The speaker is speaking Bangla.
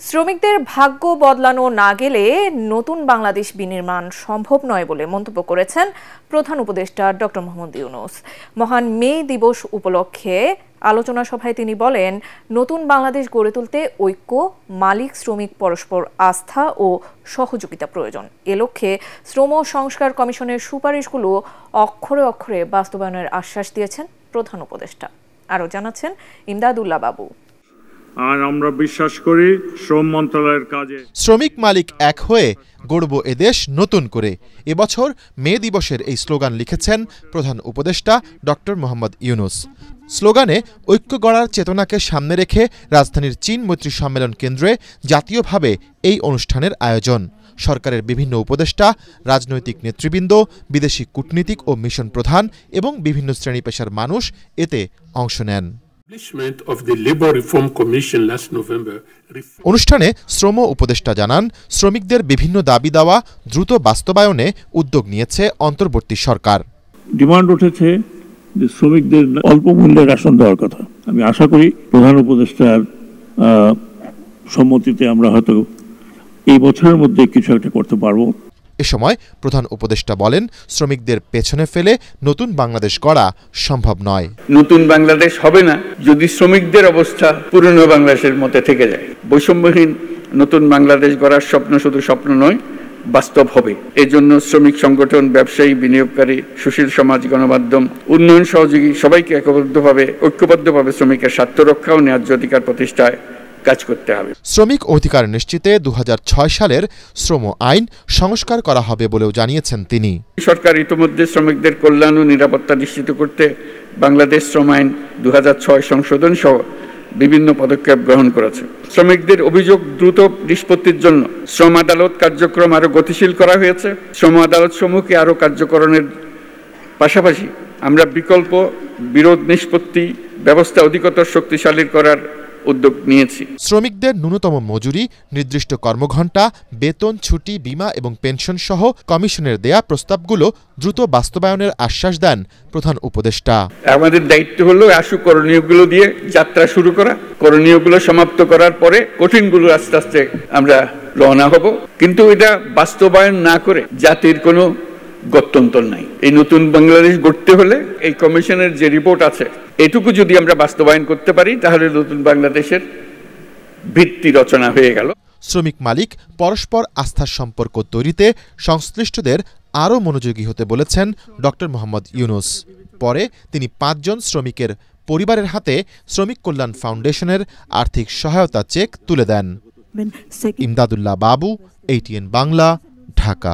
শ্রমিকদের ভাগ্য বদলানো না গেলে নতুন বাংলাদেশ বিনির্মাণ সম্ভব নয় বলে মন্তব্য করেছেন প্রধান উপদেষ্টা ডক্টর মোহাম্মদ ইউনূস। মহান মে দিবস উপলক্ষে আলোচনা সভায় তিনি বলেন, নতুন বাংলাদেশ গড়ে তুলতে ঐক্য, মালিক শ্রমিক পরস্পর আস্থা ও সহযোগিতা প্রয়োজন। এ লক্ষ্যে শ্রম সংস্কার কমিশনের সুপারিশগুলো অক্ষরে অক্ষরে বাস্তবায়নের আশ্বাস দিয়েছেন প্রধান উপদেষ্টা। আরও জানাচ্ছেন ইমদাদুল্লাহ বাবু। আর আমরা বিশ্বাস করি শ্রম মন্ত্রণালয়ের কাজে শ্রমিক মালিক এক হয়ে গড়ব এদেশ নতুন করে। এবছর মে দিবসের এই স্লোগান লিখেছেন প্রধান উপদেষ্টা ডক্টর মোহাম্মদ ইউনূস। স্লোগানে ঐক্য গড়ার চেতনাকে সামনে রেখে রাজধানীর চীন মৈত্রী সম্মেলন কেন্দ্রে জাতীয়ভাবে এই অনুষ্ঠানের আয়োজন। সরকারের বিভিন্ন উপদেষ্টা, রাজনৈতিক নেতৃবৃন্দ, বিদেশি কূটনীতিক ও মিশন প্রধান এবং বিভিন্ন শ্রেণী পেশার মানুষ এতে অংশ নেন। অনুষ্ঠানে শ্রম উপদেষ্টা জানান, শ্রমিকদের বিভিন্ন দাবি দাওয়া দ্রুত বাস্তবায়নে উদ্যোগ নিয়েছে অন্তর্বর্তী সরকার। ডিমান্ড উঠেছে যে শ্রমিকদের অল্প মূল্যে রেশন দেওয়ার কথা। আমি আশা করি প্রধান উপদেষ্টার সম্মতিতে আমরা হয়তো এই বছরের মধ্যে কিছু একটা করতে পারবো। এ সময় প্রধান উপদেষ্টা বলেন, শ্রমিকদের পেছনে ফেলে নতুন বাংলাদেশ গড়া সম্ভব নয়। নতুন বাংলাদেশ হবে না যদি শ্রমিকদের অবস্থা পুরনো বাংলাদেশের মতো থেকে যায়। বৈষম্যহীন নতুন বাংলাদেশ গড়ার স্বপ্ন শুধু স্বপ্ন নয়, বাস্তব হবে। এজন্য শ্রমিক সংগঠন, ব্যবসায়ী, বিনিয়োগকারী, সুশীল সমাজ, গণমাধ্যম, উন্নয়ন সহযোগী সবাইকে ঐক্যবদ্ধভাবে শ্রমিকের স্বার্থ রক্ষা ও ন্যায্য অধিকার প্রতিষ্ঠায় কাজ করতে হবে। শ্রমিক অধিকার নিশ্চিতে 2006 সালের শ্রম আইন সংস্কার করা হবে বলেও জানিয়েছেন তিনি। সরকার ইতিমধ্যে শ্রমিকদের কল্যাণ ও নিরাপত্তা নিশ্চিত করতে বাংলাদেশ শ্রম আইন 2006 সংশোধন সহ বিভিন্ন পদক্ষেপ গ্রহণ করেছে। শ্রমিকদের অভিযোগ দ্রুত নিষ্পত্তির জন্য শ্রম আদালত কার্যক্রম আরো গতিশীল করা হয়েছে। শ্রম আদালত সমূহকে আরো কার্যকরণের পাশাপাশি আমরা বিকল্প বিরোধ নিষ্পত্তি ব্যবস্থা অধিকতর শক্তিশালী করার উদ্যোগ নিয়েছি। শ্রমিকদের ন্যূনতম মজুরি, নির্দিষ্ট কর্মঘণ্টা, বেতন, ছুটি, বীমা এবং পেনশন সহ কমিশনের দেয়া প্রস্তাবগুলো দ্রুত বাস্তবায়নের আশ্বাস দেন প্রধান উপদেষ্টা। আমাদের দায়িত্ব হলো আশু করণীয়গুলো দিয়ে যাত্রা শুরু করা, করণীয়গুলো সমাপ্ত করার পরে কঠিনগুলো আস্তে আস্তে আমরা রওনা হব। কিন্তু এটা বাস্তবায়ন না করে জাতির কোনো গত্যন্তর নাই। এই নতুন বাংলাদেশ গড়তে হলে এই কমিশনের যে রিপোর্ট আছে এটুকু যদি আমরা বাস্তবায়ন করতে পারি তাহলে নতুন বাংলাদেশের ভিত্তি রচনা হয়ে গেল। শ্রমিক মালিক পরস্পর আস্থার সম্পর্ক তৈরিতে সংশ্লিষ্টদের আরও মনোযোগী হতে বলেছেন ডক্টর মোহাম্মদ ইউনূস। পরে তিনি 5 জন শ্রমিকের পরিবারের হাতে শ্রমিক কল্যাণ ফাউন্ডেশনের আর্থিক সহায়তা চেক তুলে দেন। ইমদাদুল্লাহ বাবু, ATN বাংলা, ঢাকা।